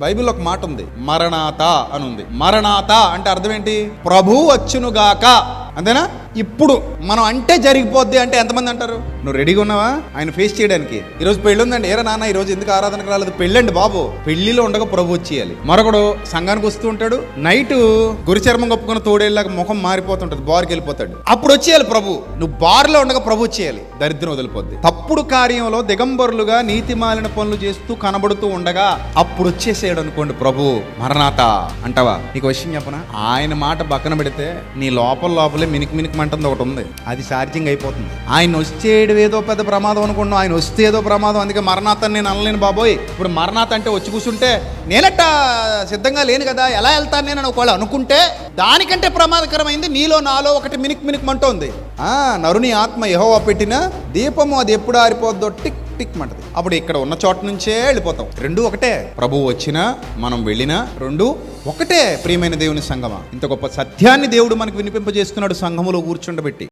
బైబిల్లో ఒక మాట ఉంది, మరణాత అని ఉంది. మరణాత అంటే అర్థం ఏంటి? ప్రభు వచ్చునుగాక, అంతేనా? ఇప్పుడు మనం అంటే జరిగిపోద్ది అంటే ఎంతమంది అంటారు? నువ్వు రెడీగా ఉన్నావా ఆయన ఫేస్ చేయడానికి? ఈరోజు పెళ్ళి ఉందండి, ఏరా నాన్న ఈరోజు ఎందుకు ఆరాధనకు రాలేదు? పెళ్ళండి బాబు, పెళ్లిలో ఉండగా ప్రభు వచ్చేయాలి. మరొకడు సంఘానికి వస్తూ ఉంటాడు, నైట్ గురిచర్మం కప్పుకున్న తోడేళ్ళగా ముఖం మారిపోతుంటది, బార్కి వెళ్ళిపోతాడు, అప్పుడు వచ్చేయాలి ప్రభు. నువ్వు బార్లో ఉండగా ప్రభు వచ్చేయాలి, దరిద్రం వదిలిపోద్ది. తప్పుడు కార్యంలో దిగంబరులుగా నీతి మాలిన పనులు చేస్తూ కనబడుతూ ఉండగా అప్పుడు వచ్చేసాడు అనుకోండి ప్రభు, మరణాత అంటావా? నీకు విషయం చెప్పనా, ఆయన మాట పక్కన పెడితే నీ లోపలే మినికి మంటుంది ఒకటి ఉంది, అది ఛార్జింగ్ అయిపోతుంది. ఆయన వచ్చేయడం ఏదో పెద్ద ప్రమాదం అనుకున్నాం, ఆయన వస్తే ఏదో ప్రమాదం, అందుకే మరణాత నేను అనలేను బాబోయ్. ఇప్పుడు మరణాత అంటే వచ్చి కూర్చుంటే నేనట్ట సిద్ధంగా లేను కదా, ఎలా వెళ్తాను నేను ఒకవేళ అనుకుంటే దానికంటే ప్రమాదకరమైంది నీలో నాలో ఒకటి మినికి మంటోంది. నరుని ఆత్మ యెహోవా పెట్టిన దీపము, అది ఎప్పుడు ఆరిపోద్దో టిక్ టిక్ మంటది. అప్పుడు ఇక్కడ ఉన్న చోట నుంచే వెళ్ళిపోతాం. రెండు ఒకటే, ప్రభువు వచ్చినా మనం వెళ్ళినా రెండు ఒకటే. ప్రియమైన దేవుని సంగమా, ఇంత గొప్ప సత్యాన్ని దేవుడు మనకు వినిపింపజేస్తున్నాడు సంఘములో కూర్చుండబెట్టి.